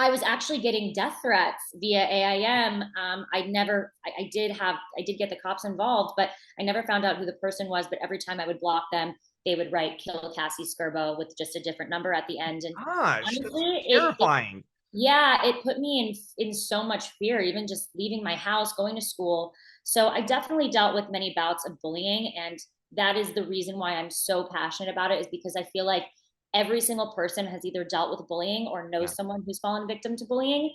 I was actually getting death threats via AIM. I did get the cops involved, but I never found out who the person was. But every time I would block them, they would write "kill Cassie Scerbo" with just a different number at the end. And Gosh, that's honestly, terrifying. yeah, it put me in so much fear, even just leaving my house, going to school. So I definitely dealt with many bouts of bullying, and that is the reason why I'm so passionate about it, is because I feel like every single person has either dealt with bullying or Yeah. knows someone who's fallen victim to bullying.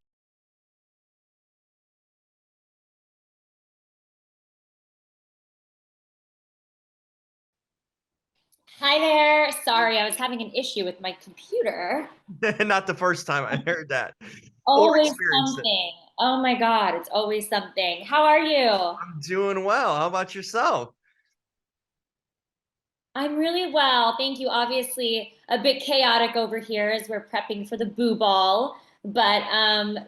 Hi there. Sorry, I was having an issue with my computer. Not the first time I heard that or Always experienced it. something. Oh my God, it's always something. How are you? I'm doing well. How about yourself? I'm really well. Thank you. Obviously, a bit chaotic over here as we're prepping for the boo ball, but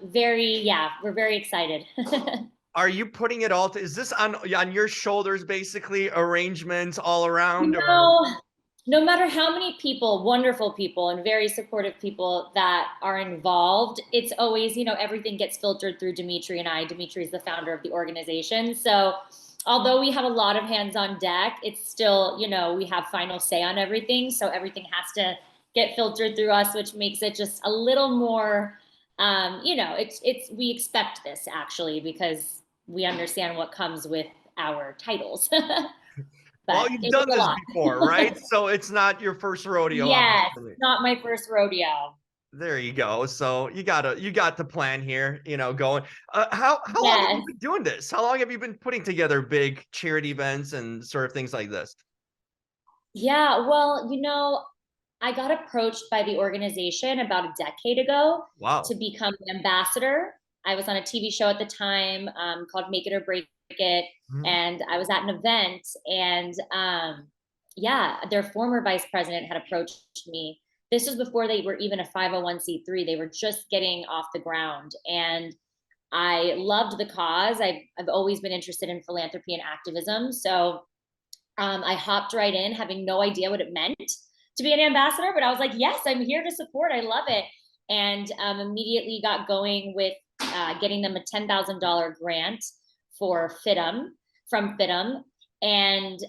yeah, we're very excited. Are you putting it all is this on your shoulders basically, arrangements all around, You or know, no matter how many people, wonderful people and very supportive people that are involved, it's always, everything gets filtered through Dimitri and I. Dimitri is the founder of the organization. So although we have a lot of hands on deck, it's still, we have final say on everything. So everything has to get filtered through us, which makes it just a little more, we expect this actually because we understand what comes with our titles. well, But you've it was done a this lot. before, right? So it's not your first rodeo, Yes, obviously. not my first rodeo. There you go. So you got the plan here, going. How long have you Yes. been doing this? How long have you been putting together big charity events and sort of things like this? Yeah, well, I got approached by the organization about a decade ago to Wow. become an ambassador. I was on a TV show at the time called Make It or Break It, Mhm. and I was at an event, and yeah, their former vice president had approached me. This was before they were even a 501c3. They were just getting off the ground, and I loved the cause. I've always been interested in philanthropy and activism, so I hopped right in, having no idea what it meant to be an ambassador, but I was like, yes, I'm here to support. I love it. And immediately got going with getting them a $10,000 grant for FITM from FITM. And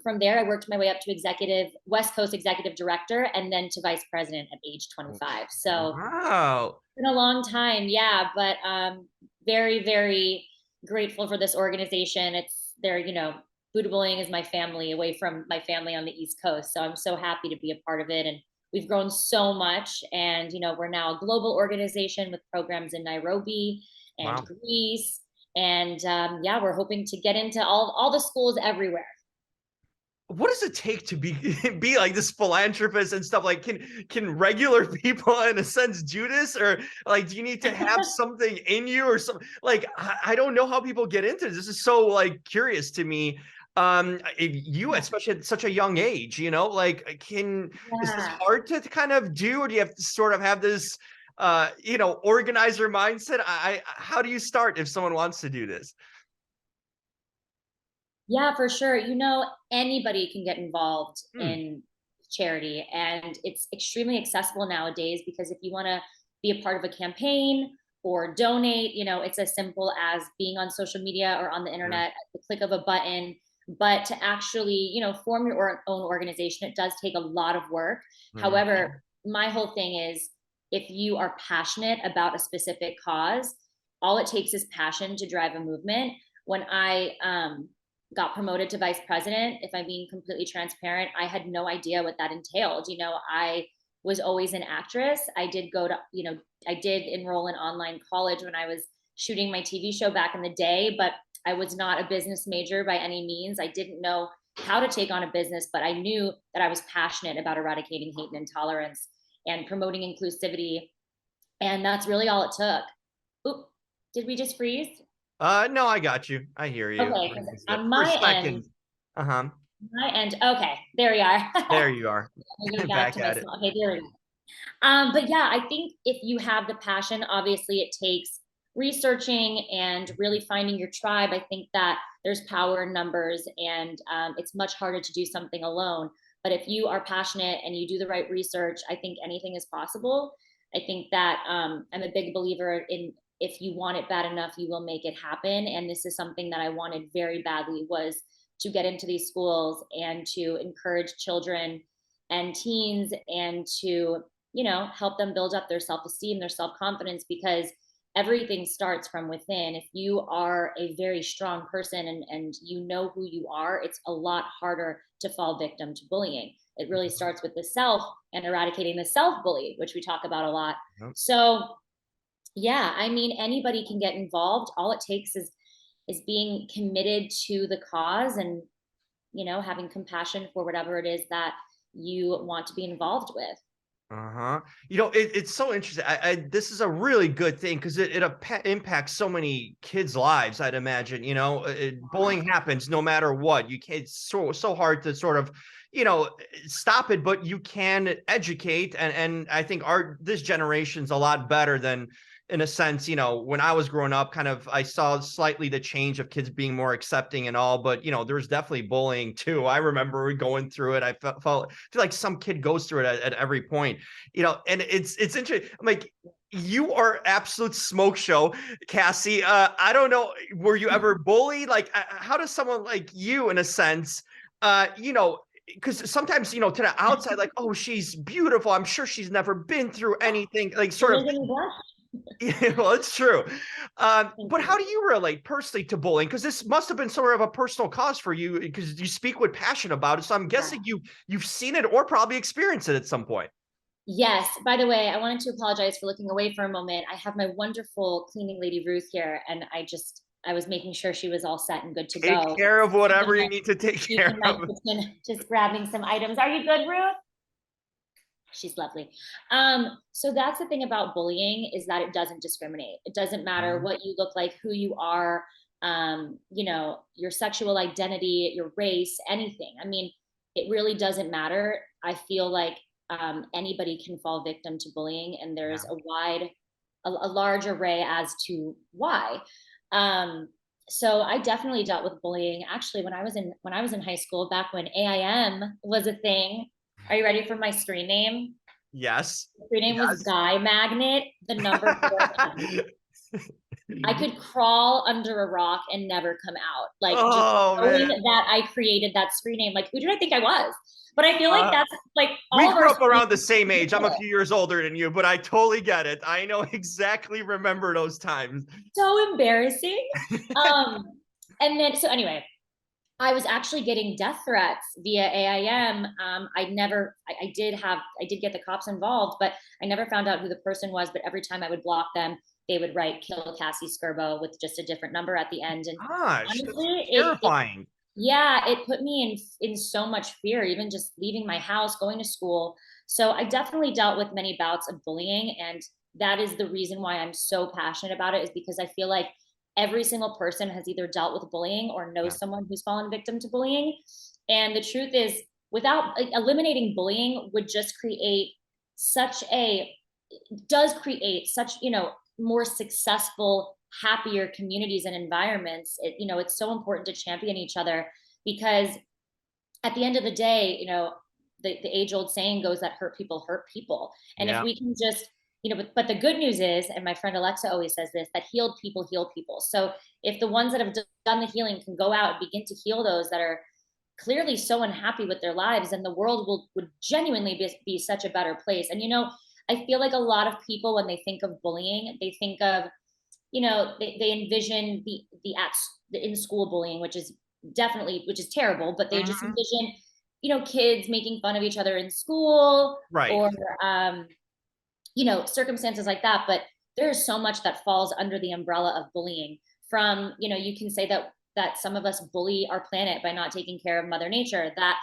from there, I worked my way up to West Coast executive director, and then to vice president at age 25. So Wow. it's been a long time, yeah, but very, very grateful for this organization. They're, Buddha Bullying is my family away from my family on the East Coast. So I'm so happy to be a part of it. And we've grown so much. And, we're now a global organization with programs in Nairobi and Wow. Greece. And yeah, we're hoping to get into all the schools everywhere. What does it take to be be like this philanthropist and stuff? Like, can regular people, in a sense, do this, or like, do you need to have something in you, or something? Like, I don't know how people get into this. This is so like curious to me. If you, Yeah. especially at such a young age, like, is this Yeah. hard to kind of do, or do you have to sort of have this, organizer mindset? How do you start if someone wants to do this? Yeah, for sure. Anybody can get involved Hmm. in charity, and it's extremely accessible nowadays because if you want to be a part of a campaign or donate, it's as simple as being on social media or on the Sure. internet at the click of a button. But to actually, form your own organization, it does take a lot of work. Mhm. However, my whole thing is if you are passionate about a specific cause, all it takes is passion to drive a movement. When I got promoted to vice president, if I'm being completely transparent, I had no idea what that entailed. I was always an actress. I did enroll in online college when I was shooting my TV show back in the day, but I was not a business major by any means. I didn't know how to take on a business, but I knew that I was passionate about eradicating hate and intolerance and promoting inclusivity. And that's really all it took. Oop, did we just freeze? No, I got you. I hear you. Okay, because Everything's good. on For a my end, second. Uh-huh. okay, there we are. There you are. Moving back Back to my at it. small. Okay, there we go. But yeah, I think if you have the passion, obviously it takes researching and really finding your tribe. I think that there's power in numbers, and it's much harder to do something alone. But if you are passionate and you do the right research, I think anything is possible. I think that I'm a big believer in, if you want it bad enough, you will make it happen. And this is something that I wanted very badly, was to get into these schools and to encourage children and teens, and to, help them build up their self-esteem, their self-confidence, because everything starts from within. If you are a very strong person, and you know who you are, it's a lot harder to fall victim to bullying. It really starts with the self and eradicating the self bully, which we talk about a lot. Yep. So yeah, I mean, anybody can get involved. All it takes is being committed to the cause, and having compassion for whatever it is that you want to be involved with. Uh-huh. It's so interesting. This is a really good thing because impacts so many kids' lives, I'd imagine. Bullying happens no matter what. You can't, it's so hard to sort of, you know, stop it, but you can educate. And I think this generation's a lot better than, in a sense, when I was growing up, kind of, I saw slightly the change of kids being more accepting and all, but there's definitely bullying too. I remember going through it. I felt feel like some kid goes through it at every point, and it's interesting. I'm like, you are absolute smoke show, Cassie. I don't know, were you ever bullied? Like, how does someone like you, in a sense, because sometimes, to the outside, like, oh, she's beautiful, I'm sure she's never been through anything, like, You're sort of. making me blush. Yeah, well, it's true. Thank But you. how do you relate personally to bullying? Because this must have been sort of a personal cause for you, because you speak with passion about it. So I'm Yeah. guessing you've seen it or probably experienced it at some point. Yes. By the way, I wanted to apologize for looking away for a moment. I have my wonderful cleaning lady Ruth here, and I was making sure she was all set and good to Take go. care of She's whatever in you my, need to take she's care in my of. kitchen, just grabbing some items. Are you good, Ruth? She's lovely. So that's the thing about bullying, is that it doesn't discriminate. It doesn't matter Mhm. what you look like, who you are, your sexual identity, your race, anything. I mean, it really doesn't matter. I feel like anybody can fall victim to bullying, and there's Yeah. a large array as to why. Um, so I definitely dealt with bullying actually when I was in high school, back when AIM was a thing. Are you ready for my screen name? Yes. The screen name was Yes. Guy Magnet, the number 4. I could crawl under a rock and never come out. Like, just Oh knowing man. that I created that screen name, like, who did I think I was? But I feel like Uh, that's like we all of grew our up screen around the names are same age. I'm a ridiculous. few years older than you, but I totally get it. I know exactly, remember those times. So embarrassing. Um, and then so anyway, I was actually getting death threats via AIM. I did get the cops involved, but I never found out who the person was. But every time I would block them, they would write "kill Cassie Scerbo" with just a different number at the end. And Gosh, that's honestly, it terrifying. yeah, it put me in so much fear, even just leaving my house, going to school. So I definitely dealt with many bouts of bullying, and that is the reason why I'm so passionate about it, is because I feel like every single person has either dealt with bullying or Yeah. knows someone who's fallen victim to bullying. And the truth is, without eliminating bullying would just create such a does create such, more successful, happier communities and environments. It's so important to champion each other, because at the end of the day, the age old saying goes that hurt people. And if Yeah. we can just, but the good news is, and my friend Alexa always says this, that healed people heal people. So if the ones that have done the healing can go out and begin to heal those that are clearly so unhappy with their lives, and the world would genuinely be such a better place. And I feel like a lot of people, when they think of bullying, they think of, they envision the in school bullying, which is terrible, but they just Mhm. envision, kids making fun of each other in school, Right. or um, circumstances like that. But there's so much that falls under the umbrella of bullying. From, you can say that some of us bully our planet by not taking care of mother nature, that,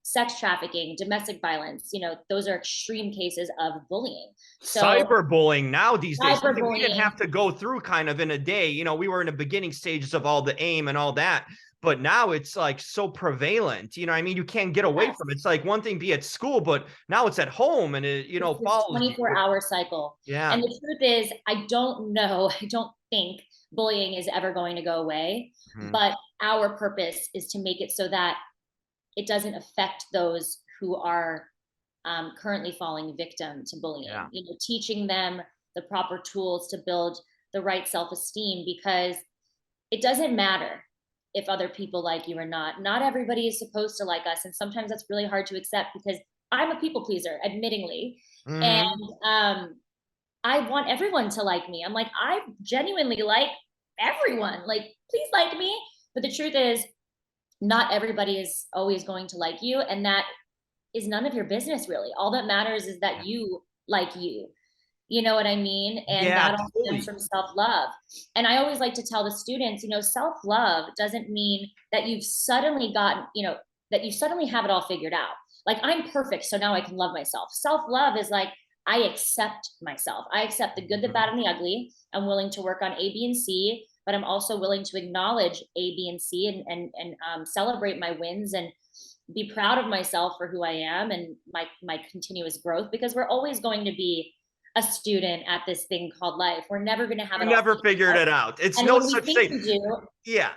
sex trafficking, domestic violence, those are extreme cases of bullying. So Cyberbullying now these days, something we didn't cyberbullying. have to go through kind of in a day. We were in the beginning stages of all the AIM and all that, but now it's like so prevalent. I mean, you can't get away Yes, from it. It's like one thing be at school, but now it's at home, and it, it's this follows you. 24-hour cycle. Yeah. And the truth is, I don't know, I don't think bullying is ever going to go away. Mhm. But our purpose is to make it so that it doesn't affect those who are currently falling victim to Yeah. bullying, teaching them the proper tools to build the right self-esteem, because it doesn't matter if other people like you or not. Not everybody is supposed to like us. And sometimes that's really hard to accept, because I'm a people pleaser, admittingly. And Mhm. I want everyone to like me. I'm like, I genuinely like everyone. Like, please like me. But the truth is, not everybody is always going to like you. And that is none of your business, really. All that matters is that Yeah. you like you. You know what I mean? And Yeah, that all stems totally. from self love. And I always like to tell the students, self love doesn't mean that you've suddenly gotten, that you suddenly have it all figured out. Like, I'm perfect, so now I can love myself. Self love is like, I accept myself. I accept the good, the Mhm. bad, and the ugly. I'm willing to work on A, B, and C, but I'm also willing to acknowledge A, B, and C, and celebrate my wins, and be proud of myself for who I am, and my continuous growth, because we're always going to be a student at this thing called life. We're never going to have You it all never figured figured out. it out. It's And no when we such think thing. we do, Yeah.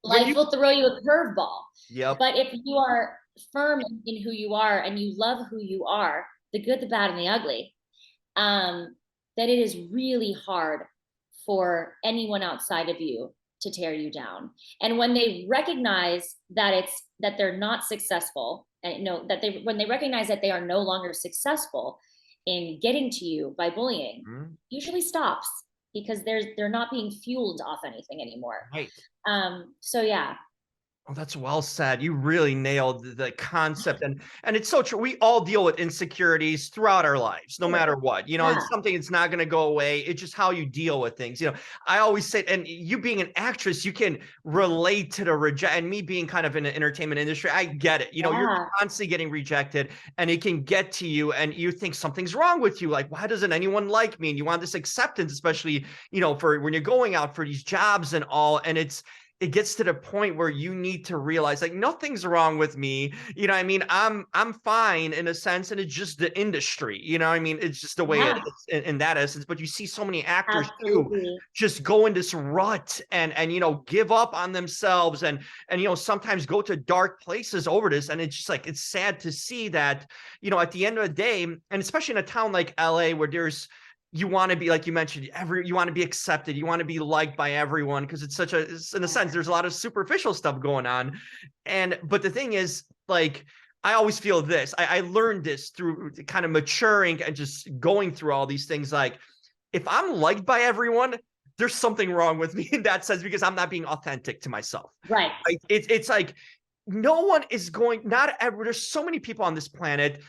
When life you will throw you a curveball. Yep. But if you are firm in who you are, and you love who you are, the good, the bad, and the ugly, that it is really hard for anyone outside of you to tear you down. And when they recognize that they're not successful, and that when they recognize that they are no longer successful in getting to you by bullying, Mhm. usually stops, because they're not being fueled off anything anymore. Right. So yeah. Oh, that's well said. You really nailed the concept, and it's so true. We all deal with insecurities throughout our lives, no matter what. Yeah. It's something that's not going to go away. It's just how you deal with things. I always say, and you being an actress, you can relate to the reject. And me being kind of in the entertainment industry, I get it. You're Yeah. constantly getting rejected, and it can get to you, and you think something's wrong with you. Like, why doesn't anyone like me? And you want this acceptance, especially for when you're going out for these jobs and all, and it gets to the point where you need to realize, like, nothing's wrong with me. What I mean? I'm fine in a sense, and it's just the industry. I mean? It's just the way it Yeah. is in that essence. But you see so many actors too Absolutely. just go in this rut and give up on themselves and sometimes go to dark places over this. And it's just like, it's sad to see that, at the end of the day, and especially in a town like LA where there's you want to be, like you mentioned, you want to be accepted, you want to be liked by everyone, because it's in a sense, there's a lot of superficial stuff going on. But the thing is, like, I always feel this. I learned this through kind of maturing and just going through all these things. Like, if I'm liked by everyone, there's something wrong with me in that sense, because I'm not being authentic to myself. Right. Like, it's like no one is going, not ever. There's so many people on this planet.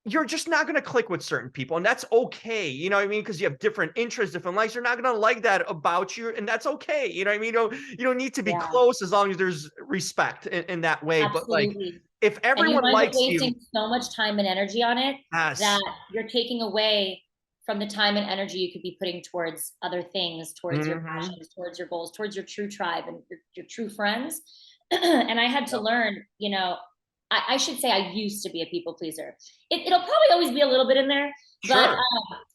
You're just not going to click with certain people, and that's okay. You know what I mean? Because you have different interests, different likes. You're not going to like that about you, and that's okay. You know what I mean? You don't need to be Yeah. close as long as there's respect in that way. But like, Absolutely. if And you everyone wind up likes you, wasting so much time and energy on it, that yes. you're taking away from the time and energy you could be putting towards other things, towards your Hmm. passions, towards your goals, towards your true tribe and your true friends. And I had to Yep. learn, I should say I used to be a people pleaser. It'll probably always be a little bit in there, but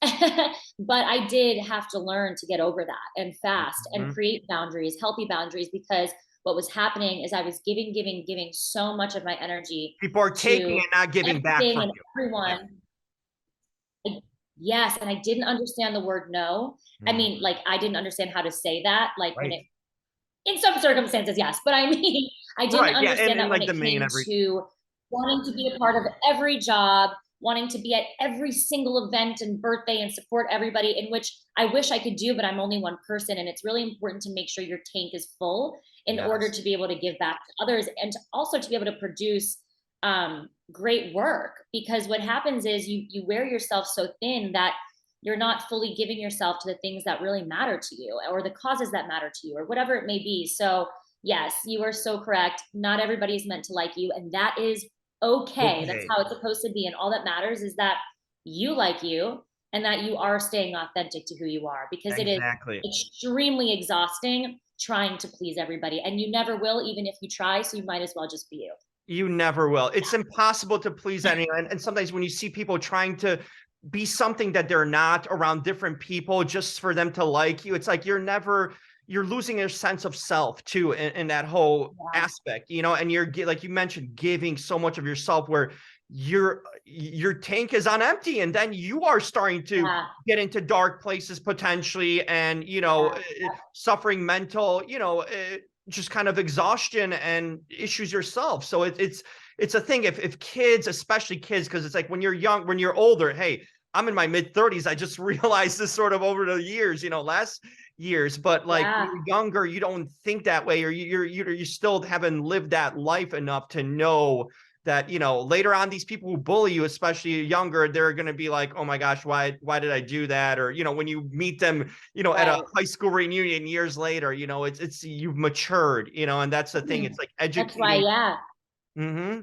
Sure. but I did have to learn to get over that, and fast, and Mhm. create boundaries, healthy boundaries, because what was happening is I was giving, giving, giving so much of my energy People are taking to and not giving back everything from and you. Yeah. everyone. Yes, and I didn't understand the word no. I Mhm. mean, like, I didn't understand how to say that, like, when Right. it in some circumstances, yes, but I mean, I didn't Right. Yeah. And understand in that when like the it main came every. to wanting to be a part of every job, wanting to be at every single event and birthday and support everybody, in which I wish I could do, but I'm only one person. And it's really important to make sure your tank is full in order Yes. to be able to give back to others, and to also to be able to produce great work. Because what happens is you wear yourself so thin that you're not fully giving yourself to the things that really matter to you, or the causes that matter to you, or whatever it may be. So yes, you are so correct. Not everybody is meant to like you, and that is okay. That's Okay. how it's supposed to be. And all that matters is that you like you, and that you are staying authentic to who you are, because it is Exactly. extremely exhausting trying to please everybody. And you never will, even if you try. So you might as well just be you. You never will. It's impossible to please anyone. And sometimes when you see people trying to be something that they're not around different people just for them to like you, it's like you're losing your sense of self too in that whole Yeah. aspect, and like you mentioned, giving so much of yourself where your tank is on empty, and then you are starting to Yeah, get into dark places potentially, and yeah, suffering mental, just kind of exhaustion and issues yourself. So it's a thing, if kids, especially kids, because it's like when you're young, when you're older, hey, I'm in my mid 30s, I just realized this sort of over the years, last years, but like when yeah. you're younger, you don't think that way, or you still haven't lived that life enough to know that, later on, these people who bully you, especially younger, they're going to be like, oh my gosh, why did I do that? Or, when you meet them, at a Right. high school reunion years later, it's you've matured, and that's the thing. Mhm. It's like That's why, educating. yeah. Hmm.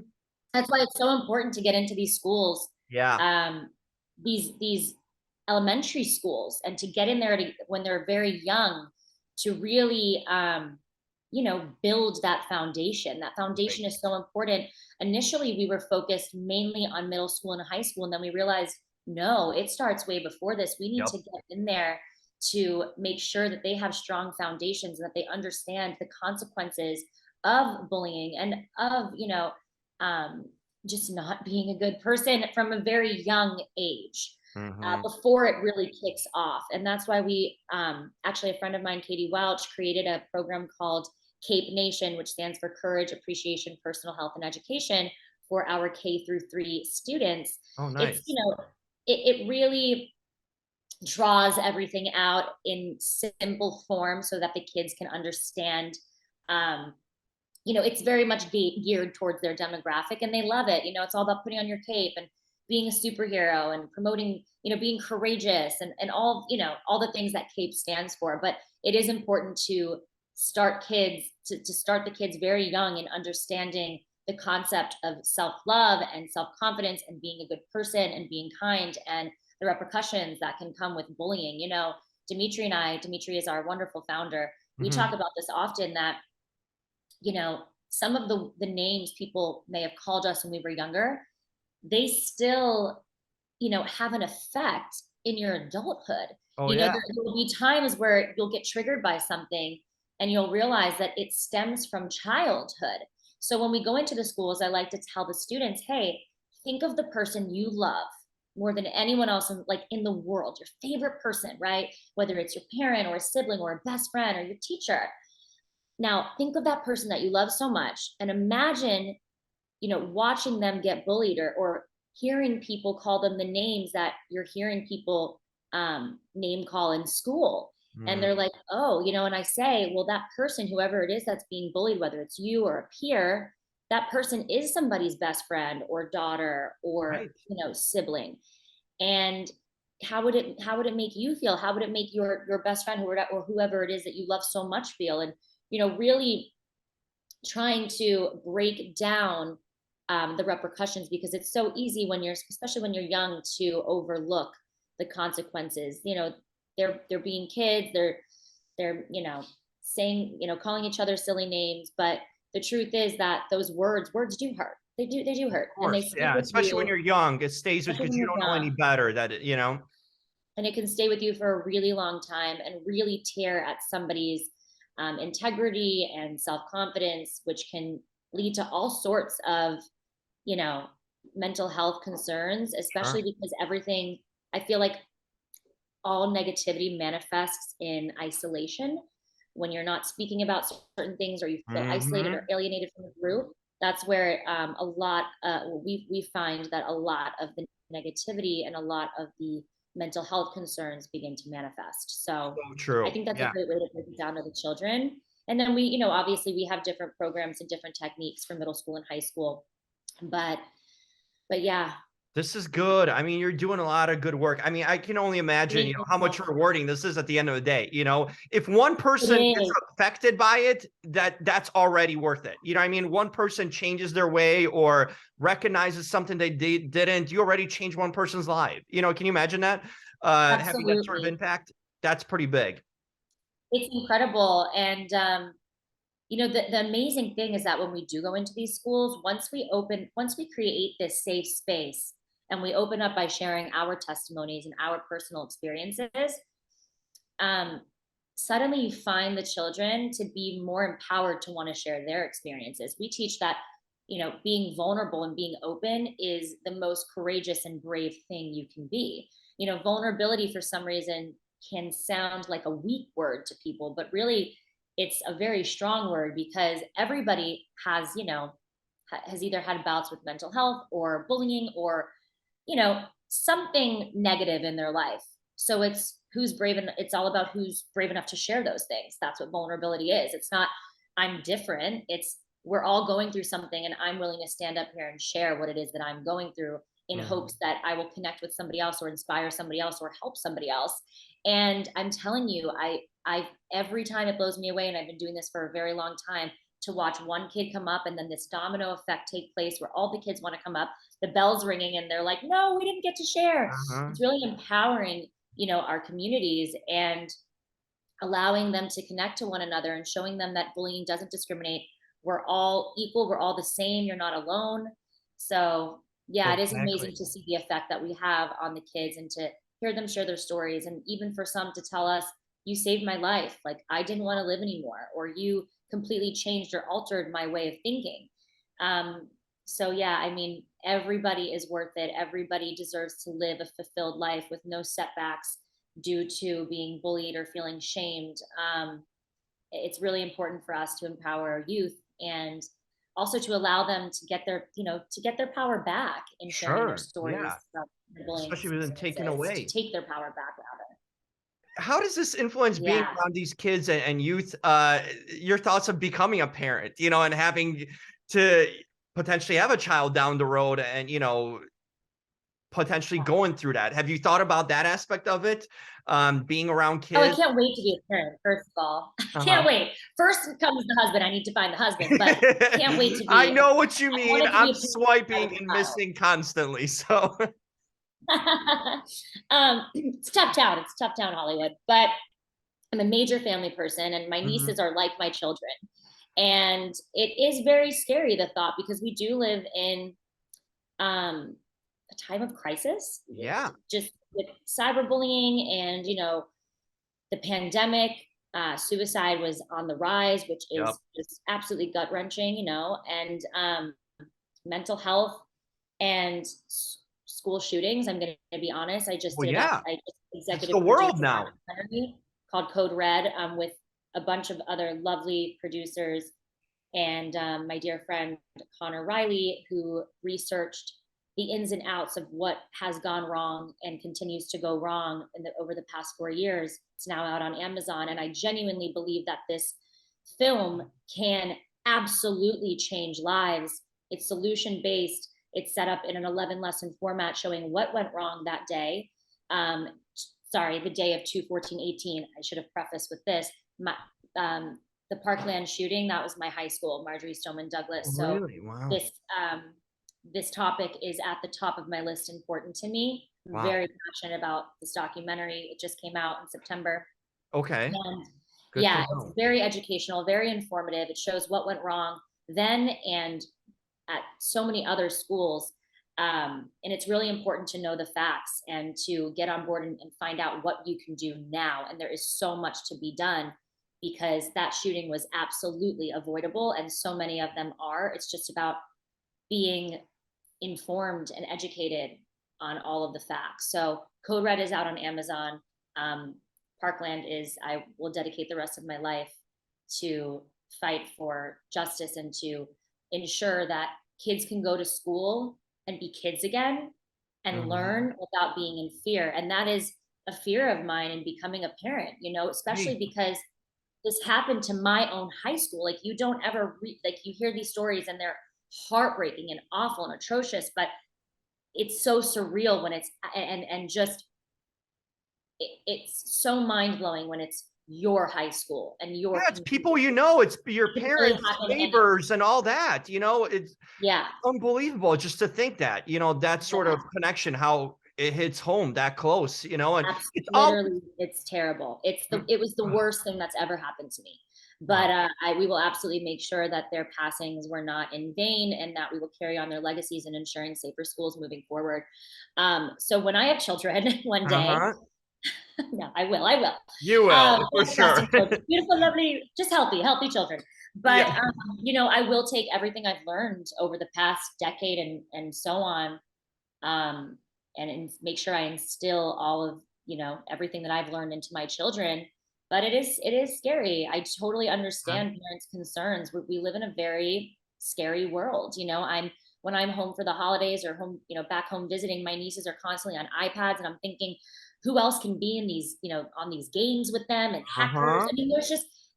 That's why it's so important to get into these schools, Yeah. um, these elementary schools, and to get in there when they're very young, to really, build that foundation. That Right. foundation is so important. Initially, we were focused mainly on middle school and high school, and then we realized, no, it starts way before this. We need Yep. to get in there to make sure that they have strong foundations and that they understand the consequences of bullying and of, um, just not being a good person from a very young age, Hmm. before it really kicks off. And that's why we, actually, a friend of mine, Katie Welch, created a program called CAPE Nation, which stands for Courage, Appreciation, Personal Health, and Education, for our K through 3 students. Oh, It's, nice. it really draws everything out in simple form so that the kids can understand. um, it's very much geared towards their demographic, and they love it. It's all about putting on your cape and being a superhero and promoting, being courageous, and all the things that cape stands for. But it is important to start the kids very young in understanding the concept of self-love and self-confidence and being a good person and being kind, and the repercussions that can come with bullying. Dimitri is our wonderful founder. We Hmm. talk about this often, that some of the names people may have called us when we were younger, they still, have an effect in your adulthood. Oh, yeah. There will be times where you'll get triggered by something, and you'll realize that it stems from childhood. So when we go into the schools, I like to tell the students, hey, think of the person you love more than anyone else in the world, your favorite person, right? Whether it's your parent or a sibling or a best friend or your teacher. Now, think of that person that you love so much, and imagine, watching them get bullied, or hearing people call them the names that you're hearing people, name call in school. And they're Mm. like, oh, and I say, well, that person, whoever it is that's being bullied, whether it's you or a peer, that person is somebody's best friend or daughter or, Right. sibling. And how would it make you feel? How would it make your best friend, or whoever it is that you love so much, feel? And really trying to break down, the repercussions, because it's so easy when especially when you're young, to overlook the consequences. They're being kids. They're saying, calling each other silly names, but the truth is that those words do hurt. They do Of hurt, and they course. stick Yeah. with Especially when you, you're young, it stays with, especially because when you you're don't know any young. better, And it can stay with you for a really long time and really tear at somebody's, integrity and self-confidence, which can lead to all sorts of, you know mental health concerns, especially Sure. because everything, I feel like, all negativity manifests in isolation. When you're not speaking about certain things, or you feel isolated or Hmm. alienated from the group, that's where, a lot, we find that a lot of the negativity and a lot of the mental health concerns begin to manifest. So So I true. think that's a Yeah. great way to break it down to the children. And then we, obviously we have different programs and different techniques for middle school and high school. But yeah, This is good. I mean, you're doing a lot of good work. I mean, I can only imagine, it how much rewarding this is at the end of the day. If one person gets is. affected by it, that's already worth it. You know what I mean? One person changes their way or recognizes something they didn't, you already changed one person's life. Can you imagine that? Having that sort of Absolutely. impact? That's pretty big. It's incredible. And, the amazing thing is that when we do go into these schools, once we create this safe space, and we open up by sharing our testimonies and our personal experiences, um, suddenly you find the children to be more empowered to want to share their experiences. We teach that being vulnerable and being open is the most courageous and brave thing you can be. Vulnerability for some reason can sound like a weak word to people, but really it's a very strong word, because everybody has either had bouts with mental health or bullying or something negative in their life. So it's all about who's brave enough to share those things. That's what vulnerability is. It's not I'm different. It's we're all going through something, and I'm willing to stand up here and share what it is that I'm going through, in Mhm. hopes that I will connect with somebody else or inspire somebody else or help somebody else. And I'm telling you, I every time it blows me away, and I've been doing this for a very long time, to watch one kid come up and then this domino effect take place where all the kids want to come up, the bell's ringing, and they're like, no, we didn't get to share. Uh-huh. It's really empowering, our communities, and allowing them to connect to one another and showing them that bullying doesn't discriminate. We're all equal, we're all the same, you're not alone. So yeah, it is amazing Exactly. to see the effect that we have on the kids, and to hear them share their stories, and even for some to tell us, you saved my life, like I didn't want to live anymore, or you completely changed or altered my way of thinking. Um, so yeah, I mean, everybody is worth it, everybody deserves to live a fulfilled life with no setbacks due to being bullied or feeling shamed. It's really important for us to empower our youth, and also to allow them to get their power back in sharing their Sure. stories Yeah. about their bullying Especially with them taken experiences, to away. take their power back, rather. How does this influence being Yeah. around these kids and youth, your thoughts of becoming a parent, and having to potentially have a child down the road and, potentially going through that? Have you thought about that aspect of it? Being around Oh, I kids? can't wait to be a parent, first of all. I can't Uh-huh. wait. First comes the husband. I need to find the husband, but can't wait to I be know what you I mean. wanted to be I'm a parent since I swiping was and a child. missing constantly, so It's tough town. It's tough town, Hollywood. But I'm a major family person, and my Mhm. nieces are like my children. And it is very scary, the thought, because we do live in um, a time of crisis, Yeah. just with cyberbullying and, the pandemic. Suicide was on the rise, which Yep. is just absolutely gut wrenching, and mental health and school shootings. I'm going to be honest. Well, yeah. I just It's the executive produced world a now. documentary called Code Red, with a bunch of other lovely producers, and my dear friend Connor Riley, who researched the ins and outs of what has gone wrong and continues to go wrong over the past 4 years. It's now out on Amazon, and I genuinely believe that this film can absolutely change lives. It's solution based. It's set up in an 11 lesson format showing what went wrong that day. Um, Sorry, the day of 2/14/18. I should have prefaced with this. Um, the Parkland shooting, that was my high school, Marjorie Stoneman Douglas. So Really? Wow. this this topic is at the top of my list, important to me. I'm Wow. very passionate about this documentary. It just came out in September. Okay. And Good to yeah, it's know. very educational, very informative. It shows what went wrong then and at so many other schools. And it's really important to know the facts and to get on board and find out what you can do now. And there is so much to be done, because that shooting was absolutely avoidable. And so many of them are. It's just about being informed and educated on all of the facts. So Code Red is out on Amazon. Um, Parkland is, I will dedicate the rest of my life to fight for justice and to ensure that kids can go to school and be kids again and Mhm. learn without being in fear. And that is a fear of mine in becoming a parent, especially Right. because this happened to my own high school. Like, you don't ever like, you hear these stories and they're heartbreaking and awful and atrocious, but it's so surreal when it's and just it's so mind-blowing when it's your high school and Yeah, your it's people community. it's your It really parents, happened. And neighbors, and all that, it's yeah, unbelievable just to think that, that sort of yeah, connection, how it hits home that close, and it's all literally, it's terrible. mm, It was the ugh, worst thing that's ever happened to me. But wow. we will absolutely make sure that their passings were not in vain, and that we will carry on their legacies and ensuring safer schools moving forward. So when I have children one day, Uh-huh. No, I will. I will. You will, for sure. Manifesting children, beautiful, lovely, just healthy children. But Yeah. I will take everything I've learned over the past decade and so on, um, and make sure I instill all of everything that I've learned into my children. But it is scary. I totally understand parents' concerns. We live in a very scary world. When I'm home for the holidays or home, back home visiting, my nieces are constantly on iPads, and I'm thinking, who else can be in these, on these games with them, and hackers. Uh-huh. I mean,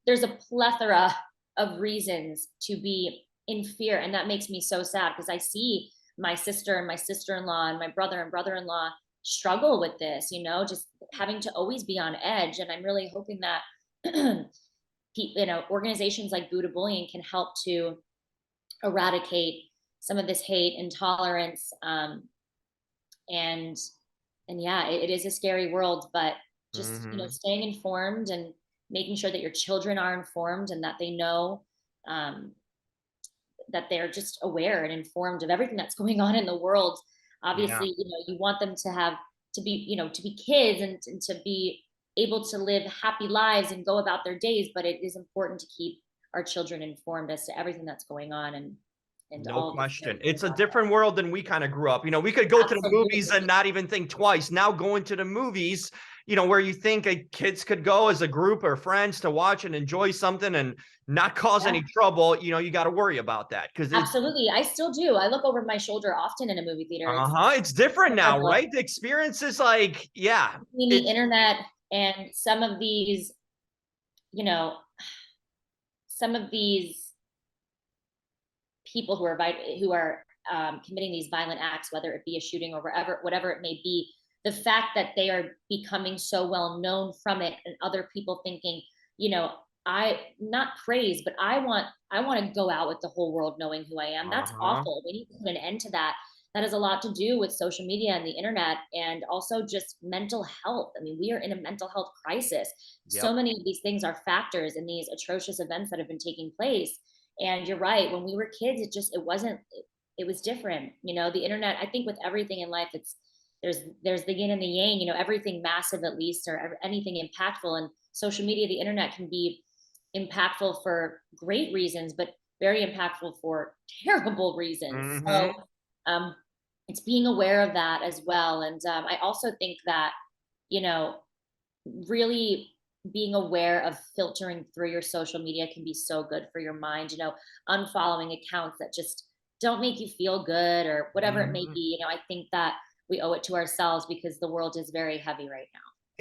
there's a plethora of reasons to be in fear, and that makes me so sad because I see my sister and my sister-in-law and my brother and brother-in-law struggle with this, just having to always be on edge. And I'm really hoping that organizations like Buddha Bullying can help to eradicate some of this hate, intolerance, and yeah, it is a scary world, but just Mhm. staying informed and making sure that your children are informed and that they know, um, that they're just aware and informed of everything that's going on in the world. Yeah. Obviously, you want them to be kids, and to be able to live happy lives and go about their days, but it is important to keep our children informed as to everything that's going on, and No all of the scary question. things It's a out there. different world than we kind of grew up. We could go to the movies and Absolutely. not even think twice. Now going to the movies, where you think kids could go as a group or friends to watch and enjoy something and not cause Yeah, any trouble, you got to worry about that because absolutely. I still do. I look over my shoulder often in a movie theater. it's different now, Terrible. right? The experience is like, yeah, Between the it's internet and you know, some of these people who are committing these violent acts, whether it be a shooting or whatever it may be, the fact that they are becoming so well known from it, and other people thinking, you know, I not praise, but I want to go out with the whole world knowing who I am. That's uh-huh. awful. We need to put an end to that. That has a lot to do with social media and the internet, and also just mental health. I mean, we are in a mental health crisis. So Yep. many of these things are factors in these atrocious events that have been taking place. And you're right, when we were kids, it wasn't, it was different. The internet, I think with everything in life, there's the yin and the yang, everything massive at least, or anything impactful. And social media, the internet can be impactful for great reasons, but very impactful for terrible reasons. So Mhm. um, it's being aware of that as well. And I also think that, you know, really being aware of filtering through your social media can be so good for your mind. Unfollowing accounts that just don't make you feel good, or whatever it may Mhm. be. I think that we owe it to ourselves because the world is very heavy right now.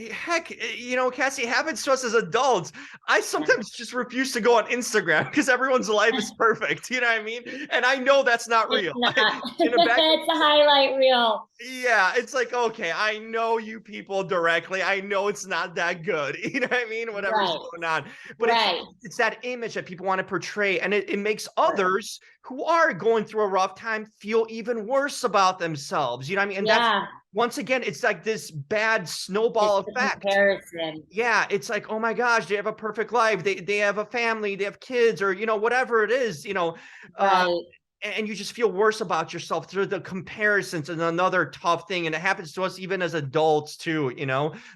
Heck, Cassie, it happens to us as adults. I Yeah. sometimes just refuse to go on Instagram because everyone's life is perfect. You know what I mean? And I know that's not It's real. not. In the back of It's a highlight reel. yeah, it's like, okay, I know you people directly. I know it's not that good. You know what I mean? Whatever's Right. going on. But it's Right. it's that image that people want to portray. And it makes Sure. others who are going through a rough time feel even worse about themselves. You know what I mean? And that's Yeah. once again, it's like this bad It's snowball the effect. comparison. Yeah, it's like, oh my gosh, they have a perfect life. They have a family, they have kids, or whatever it is, uh, Right. and you just feel worse about yourself through the comparisons and another tough thing. And it happens to us even as adults too,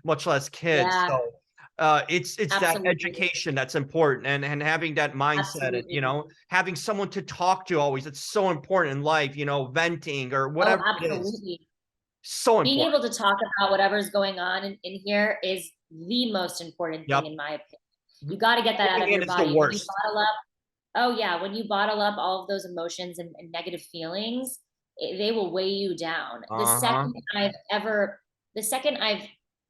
much less kids. Yeah. So it's that Absolutely. education that's important, and having that mindset, and Absolutely. having someone to talk to always. It's so important in life, venting or Oh, whatever it is. absolutely. So Being important. able to talk about whatever's going on in here is the most important thing, Yep. in my opinion. You got to get that out Holding of in your is the body. When you worst. bottle up, oh yeah, when you bottle up all of those emotions and negative feelings, they will weigh you down. Uh-huh. The second I've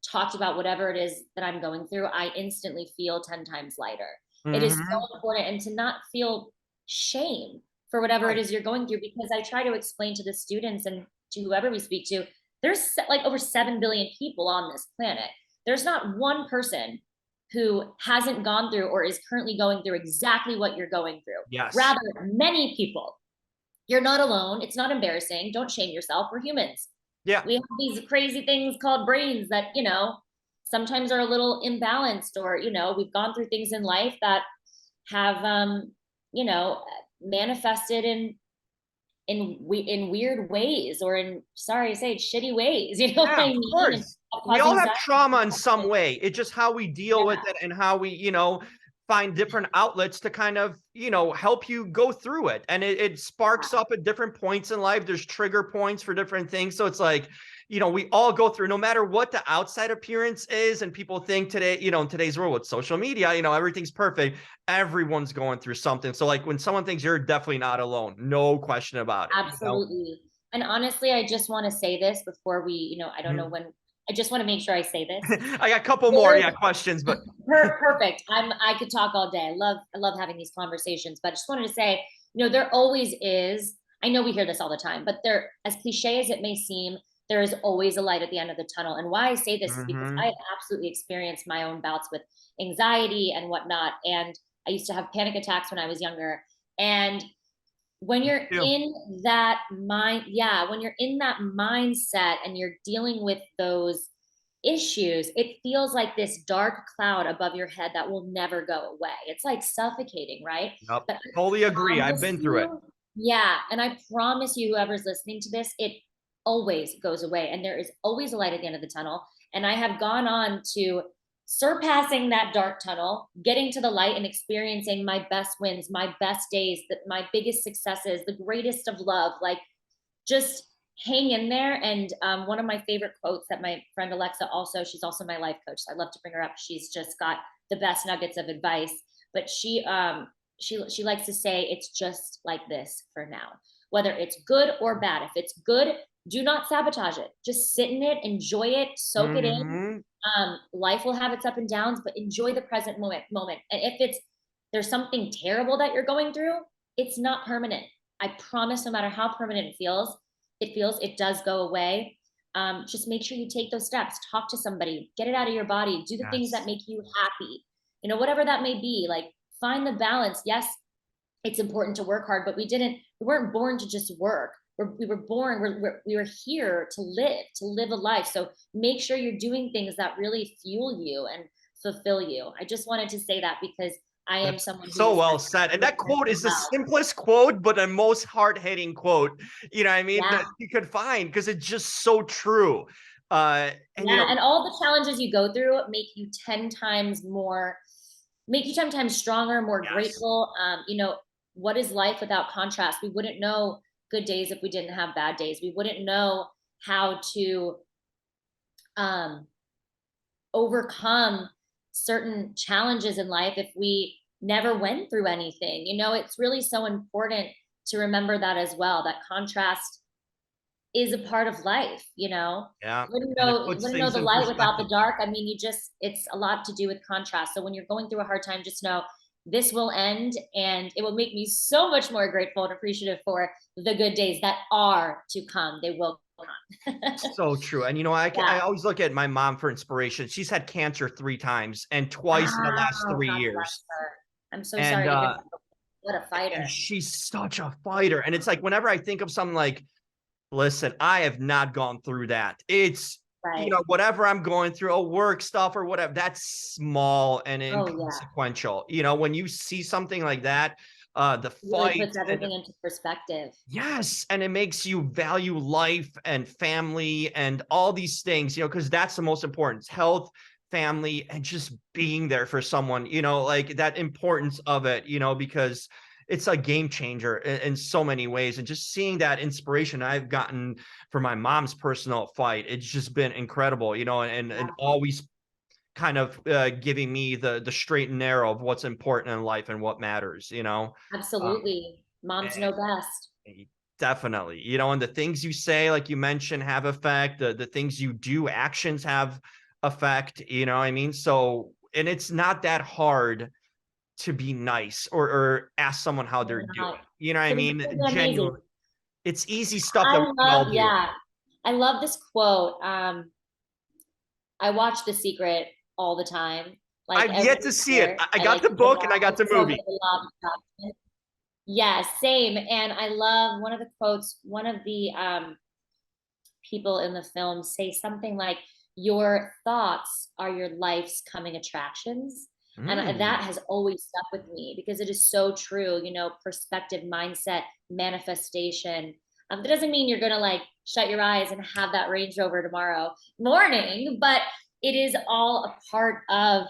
talked about whatever it is that I'm going through, I instantly feel 10 times lighter. It is Hmm. so important, and to not feel shame for whatever it Right. is you're going through, because I try to explain to the students and to whoever we speak to, there's like over 7 billion people on this planet. There's not one person who hasn't gone through or is currently going through exactly what you're going through. Yes. Rather, many people. You're not alone. It's not embarrassing. Don't shame yourself. We're humans. Yeah. We have these crazy things called brains that, sometimes are a little imbalanced, or, we've gone through things in life that have, you know, manifested in weird ways, or in, sorry to say, shitty ways. You know what Yeah, I of mean? And course. we cause all have anxiety. trauma in some way. It's just how we deal with Yeah, it and how we, find different outlets to kind of, help you go through it. And it sparks up at different points in life. There's trigger points for different things. So it's like, we all go through, no matter what the outside appearance is. And people think today, in today's world with social media, everything's perfect. Everyone's going through something. So like when someone thinks you're definitely not alone, no question about it. absolutely. And honestly, I just want to say this before we, I don't know Mhm. when, I just want to make sure I say this. I got a couple more, There, questions, but perfect. I could talk all day. I love having these conversations, but I just wanted to say, there always is. I know we hear this all the time, but there, as cliche as it may seem, there is always a light at the end of the tunnel. And why I say this is because I Mhm. have absolutely experienced my own bouts with anxiety and whatnot. And I used to have panic attacks when I was younger. And when you're Yeah. in that mind, yeah, when you're in that mindset and you're dealing with those issues, it feels like this dark cloud above your head that will never go away. It's like suffocating, right? Yep. But Totally I agree. I've promise been through it. you, yeah, and I promise you, whoever's listening to this, it always goes away. And there is always a light at the end of the tunnel. And I have gone on to surpassing that dark tunnel, getting to the light and experiencing my best wins, my best days, my biggest successes, the greatest of love. Like, just hang in there. And one of my favorite quotes that my friend Alexa, also, she's also my life coach, so I love to bring her up. She's just got the best nuggets of advice. But she likes to say, it's just like this for now, whether it's good or bad. If it's good, do not sabotage it. Just sit in it, enjoy it, soak it in. Mhm. Life will have its up and downs, but enjoy the present moment. And if there's something terrible that you're going through, it's not permanent. I promise, no matter how permanent it does go away. Just make sure you take those steps, talk to somebody, get it out of your body, do the things that Yes. make you happy, whatever that may be. Like, find the balance. Yes, it's important to work hard, but we weren't born to just work. We were born, we were here to live a life. So make sure you're doing things that really fuel you and fulfill you. I just wanted to say that because I am That's someone who so has well been said. And through that this quote as is the well. simplest quote, but the most hard-hitting quote, what I mean, Yeah. that you could find because it's just so true. And Yeah. And all the challenges you go through make you 10 times stronger, more yes. grateful. What is life without contrast? We wouldn't know good days if we didn't have bad days. We wouldn't know how to um, overcome certain challenges in life if we never went through anything. It's really so important to remember that as well, that contrast is a part of life. Yeah. Wouldn't And it know puts wouldn't know things the in light without the perspective. dark. I mean, it's a lot to do with contrast. So when you're going through a hard time, just know this will end, and it will make me so much more grateful and appreciative for the good days that are to come. They will come. So true. And I Yeah. always look at my mom for inspiration. She's had cancer 3 times and twice in the last Wow. 3 years. God bless her. I'm so And sorry to hear that. What a and fighter. she's such a fighter. And it's like whenever I think of something like, listen, I have not gone through that. It's, Right. whatever I'm going through, work stuff or whatever, that's small and Oh yeah. inconsequential. When you see something like that, the It really fight puts and everything into perspective. yes, and it makes you value life and family and all these things, because that's the most important. It's health, family, and just being there for someone, like that importance of it, because it's a game changer in so many ways. And just seeing that inspiration I've gotten from my mom's personal fight, it's just been incredible, and always kind of giving me the straight and narrow of what's important in life and what matters. Absolutely. Moms know best. Definitely. And the things you say, like you mentioned, have effect. The things you do, actions have effect. You know what I mean? So, and it's not that hard to be nice or ask someone how they're They're doing. not. You know what I It is mean? so damn easy. Genuine. It's easy stuff that I we can all love, do. yeah. I love this quote. I watch The Secret all the time, like I've every yet to see it. year. I I got like the to go book and I back. got the It's so good. movie. I love it. Yeah, same. And I love one of the quotes, one of the people in the film say something like, your thoughts are your life's coming attractions. And Mm, that has always stuck with me because it is so true. Perspective, mindset, manifestation. That doesn't mean you're gonna like shut your eyes and have that Range Rover tomorrow morning, but it is all a part of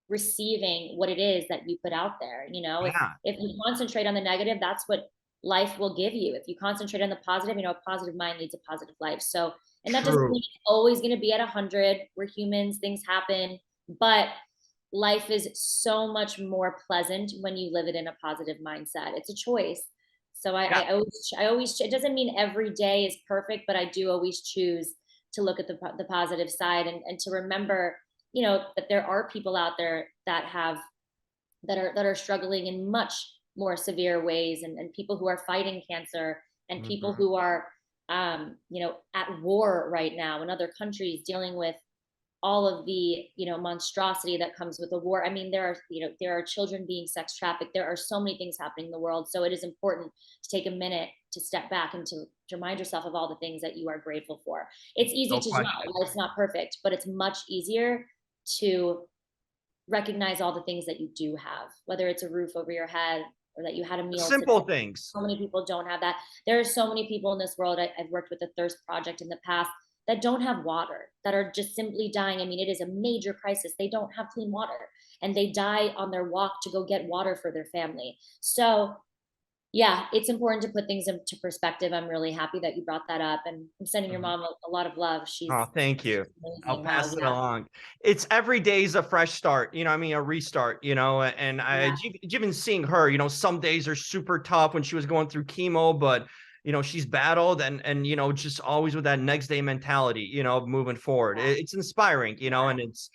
receiving what it is that you put out there. You know, Yeah, if you concentrate on the negative, that's what life will give you. If you concentrate on the positive, you know, a positive mind leads a positive life. So, and that doesn't true. mean it's always going to be at 100. We're humans, things happen, but life is so much more pleasant when you live it in a positive mindset. It's a choice. So Yeah. I always, it doesn't mean every day is perfect, but I do always choose to look at the positive side, and to remember, you know, that there are people out there that have, that are struggling in much more severe ways, and people who are fighting cancer, and people Mhm. who are, you know, at war right now in other countries, dealing with all of the, you know, monstrosity that comes with a war. I mean, there are, you know, there are children being sex trafficked, there are so many things happening in the world. So it is important to take a minute to step back and to remind yourself of all the things that you are grateful for. It's easy No to question. dwell, life's not perfect, but it's much easier to recognize all the things that you do have, whether it's a roof over your head or that you had a The meal today. simple things. So many people don't have that. There are so many people in this world. I've worked with the Thirst Project in the past that don't have water, that are just simply dying. I mean, it is a major crisis. They don't have clean water, and they die on their walk to go get water for their family. So yeah, it's important to put things into perspective. I'm really happy that you brought that up, and I'm sending your Mhm. mom a lot of love. Oh, thank She's you. I'll amazing now. pass it Yeah, along. It's every day's a fresh start, you know, I mean, a restart, you know, and yeah, even seeing her, you know, some days are super tough when she was going through chemo, but you know, she's battled and you know, just always with that next day mentality, you know, moving forward. It's inspiring, you know, yeah. and it's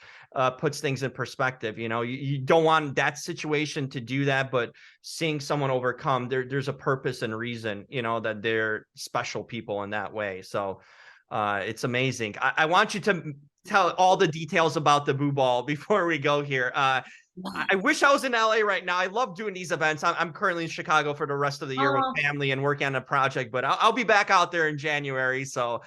puts things in perspective. You know, you don't want that situation to do that, but seeing someone overcome, there's a purpose and reason, you know, that they're special people in that way. So it's amazing. I want you to tell all the details about the Boo Ball before we go here. I wish I was in LA right now. I love doing these events. I'm currently in Chicago for the rest of the year with Oh, family and working on a project, but I'll be back out there in January. So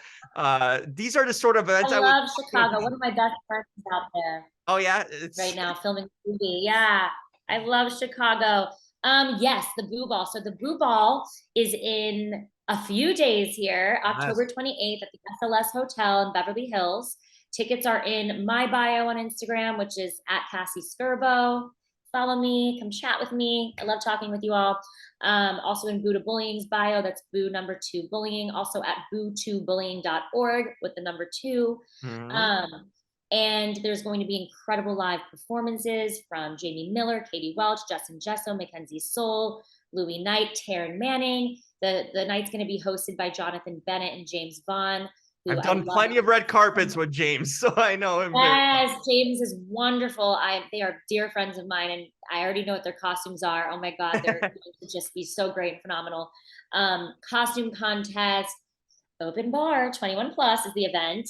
these are the sort of I events I would. love Chicago. One of my best friends is out there Oh yeah, right it's now filming a movie. Yeah, I love Chicago. Yes, the Boo Ball. So the Boo Ball is in a few days here, yes. October 28th at the SLS Hotel in Beverly Hills. Tickets are in my bio on Instagram, which is at Cassie Scerbo. Follow me, come chat with me. I love talking with you all. Also in Buddha Bullying's bio, that's Boo number two bullying. Also at boo2bullying.org with the number two. Mhm. Um, and there's going to be incredible live performances from Jamie Miller, Katie Welch, Justin Jesso, Mackenzie Soul, Louis Knight, Taryn Manning. The night's going to be hosted by Jonathan Bennett and James Vaughn, who I've I done love. plenty of red carpets with James, so I know him very well. Yes, James is wonderful. They are dear friends of mine, and I already know what their costumes are. Oh my God, they're going to just be so great and phenomenal. Costume contest, open bar, 21 plus is the event.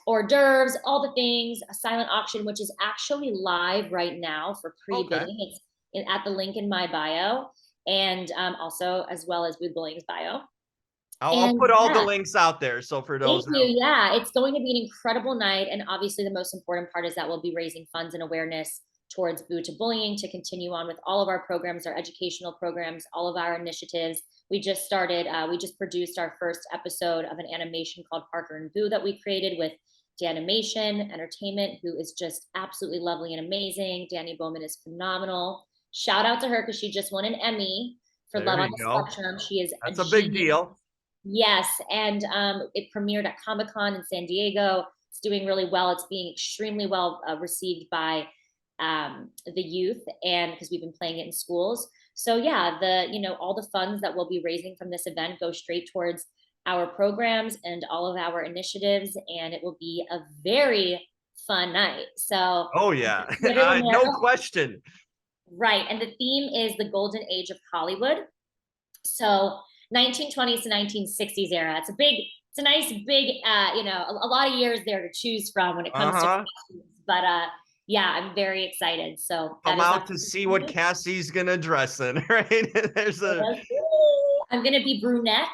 Hors d'oeuvres, all the things, a silent auction, which is actually live right now for Okay. pre-bidding. It's at the link in my bio, and also as well as Booth Bulling's bio. I'll And put all the yeah, links out there. So for those thank that you. Yeah, it's going to be an incredible night. And obviously, the most important part is that we'll be raising funds and awareness towards Boo to Bullying to continue on with all of our programs, our educational programs, all of our initiatives. We just produced our first episode of an animation called Parker and Boo that we created with Danimation Entertainment, who is just absolutely lovely and amazing. Danny Bowman is phenomenal. Shout out to her because she just won an Emmy for Love there on you the go. Spectrum. She is a That's a big genius. deal. Yes, and it premiered at Comic Con in San Diego. It's doing really well. It's being extremely well received by the youth, and because we've been playing it in schools. So yeah, all the funds that we'll be raising from this event go straight towards our programs and all of our initiatives, and it will be a very fun night. So Oh yeah, get in there. no Oh, question. right, and the theme is the golden age of Hollywood. So 1920s to 1960s era. It's a nice big, a lot of years there to choose from when it Uh comes to huh. costumes. But yeah, I'm very excited. So that Come is out to October see what 28th. Cassie's gonna dress in, right? There's a I'm gonna be brunette,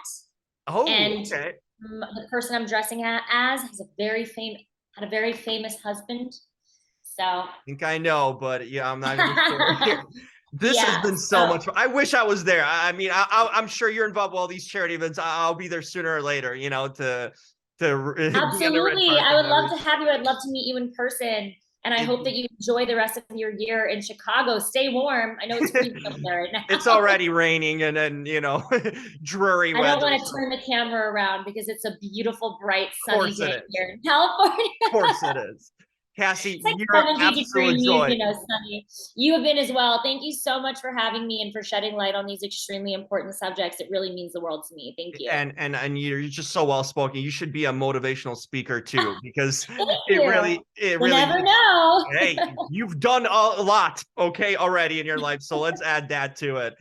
oh, and okay. the person I'm dressing as has had a very famous husband. So I think I know, but yeah, I'm not gonna share here. This has Yeah. been so So much fun. I wish I was there. I mean, I'm sure you're involved with all these charity events. I'll be there sooner or later, you know, to be on the red absolutely. I carpet would and love to everything. have you. I'd love to meet you in person. And I It, hope that you enjoy the rest of your year in Chicago. Stay warm. I know it's freezing up there right it's now. already raining and then, you know, dreary I don't weather. want to So turn the camera around because it's a beautiful, bright, of sunny course it day is. here in California. Of course it is. Cassie, It's like you're 70 absolute degrees, joy. you know, sunny. You have been as well. Thank you so much for having me and for shedding light on these extremely important subjects. It really means the world to me. Thank you. And you're just so well spoken. You should be a motivational speaker too, because Thank you. it You really never know. hey, you've done a lot, okay, already in your life. So let's add that to it.